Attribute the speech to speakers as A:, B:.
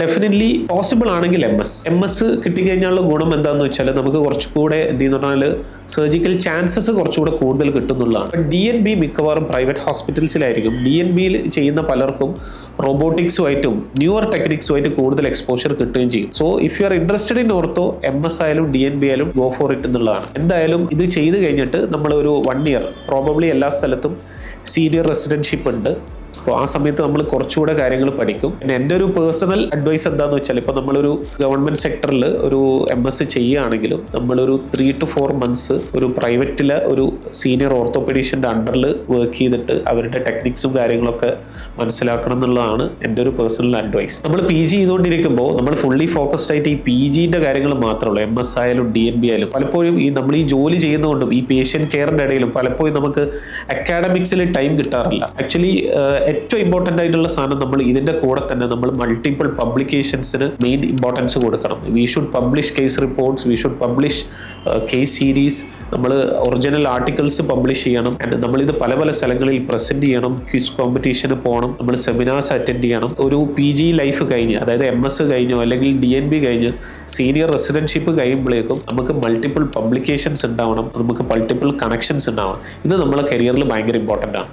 A: Definitely possible ആണെങ്കിൽ M S കിട്ടിക്കഴിഞ്ഞാലുള്ള ഗുണം എന്താണെന്ന് വെച്ചാൽ നമുക്ക് കുറച്ചുകൂടെ എന്തെന്ന് പറഞ്ഞാൽ സർജിക്കൽ ചാൻസസ് കുറച്ചുകൂടെ കൂടുതൽ കിട്ടുന്നുള്ളതാണ്. DNB മിക്കവാറും പ്രൈവറ്റ് ഹോസ്പിറ്റൽസിലായിരിക്കും. DNBയിൽ ചെയ്യുന്ന പലർക്കും റോബോട്ടിക്സുമായിട്ടും ന്യൂവർ ടെക്നിക്സുമായിട്ട് കൂടുതൽ എക്സ്പോഷർ കിട്ടുകയും ചെയ്യും. So if you are interested in ortho, MS ആയാലും DNB ആയാലും ഗോ ഫോർ ഇറ്റ് എന്നുള്ളതാണ്. എന്തായാലും ഇത് ചെയ്ത് കഴിഞ്ഞിട്ട് നമ്മൾ ഒരു 1 ഇയർ പ്രോബബ്ലി എല്ലാ സ്ഥലത്തും സീനിയർ റെസിഡൻഷിപ്പ് ഉണ്ട്. അപ്പോൾ ആ സമയത്ത് നമ്മൾ കുറച്ചുകൂടെ കാര്യങ്ങൾ പഠിക്കും. പിന്നെ എൻ്റെ ഒരു പേഴ്സണൽ അഡ്വൈസ് എന്താണെന്ന് വെച്ചാൽ ഇപ്പോൾ നമ്മളൊരു ഗവൺമെൻറ് സെക്ടറിൽ ഒരു MS ചെയ്യുകയാണെങ്കിലും നമ്മളൊരു 3 to 4 months ഒരു പ്രൈവറ്റിലെ ഒരു സീനിയർ ഓർത്തോപെഡീഷ്യൻ്റെ അണ്ടറിൽ വർക്ക് ചെയ്തിട്ട് അവരുടെ ടെക്നിക്സും കാര്യങ്ങളൊക്കെ മനസ്സിലാക്കണം എന്നുള്ളതാണ് എൻ്റെ ഒരു പേഴ്സണൽ അഡ്വൈസ്. നമ്മൾ PG ചെയ്തുകൊണ്ടിരിക്കുമ്പോൾ നമ്മൾ ഫുള്ളി ഫോക്കസ്ഡ് ആയിട്ട് ഈ PGൻ്റെ കാര്യങ്ങൾ മാത്രമേ ഉള്ളൂ. MS ആയാലും DNB ആയാലും പലപ്പോഴും നമ്മൾ ഈ ജോലി ചെയ്യുന്നതുകൊണ്ടും ഈ പേഷ്യൻ്റ് കെയറിൻ്റെ ഇടയിലും പലപ്പോഴും നമുക്ക് അക്കാഡമിക്സിൽ ടൈം കിട്ടാറില്ല. ആക്ച്വലി ഏറ്റവും ഇമ്പോർട്ടൻ്റ് ആയിട്ടുള്ള സാധനം നമ്മൾ ഇതിൻ്റെ കൂടെ തന്നെ നമ്മൾ മൾട്ടിപ്പിൾ പബ്ലിക്കേഷൻസിന് മെയിൻ ഇമ്പോർട്ടൻസ് കൊടുക്കണം. We should publish case reports, we should publish case series, നമ്മൾ ഒറിജിനൽ ആർട്ടിക്കിൾസ് പബ്ലിഷ് ചെയ്യണം. ആൻഡ് നമ്മളിത് പല പല സ്ഥലങ്ങളിൽ പ്രസൻറ്റ് ചെയ്യണം, ക്വിസ് കോമ്പറ്റീഷന് പോകണം, നമ്മൾ സെമിനാർസ് അറ്റൻഡ് ചെയ്യണം. ഒരു PG ലൈഫ് കഴിഞ്ഞ്, അതായത് MS കഴിഞ്ഞോ അല്ലെങ്കിൽ DNB കഴിഞ്ഞ് സീനിയർ റെസിഡൻഷിപ്പ് കഴിയുമ്പോഴേക്കും നമുക്ക് മൾട്ടിപ്പിൾ പബ്ലിക്കേഷൻസ് ഉണ്ടാവണം, നമുക്ക് മൾട്ടിപ്പിൾ കണക്ഷൻസ് ഉണ്ടാവണം. ഇത് നമ്മളെ കരിയറിൽ ഭയങ്കര ഇമ്പോർട്ടൻ്റ് ആണ്.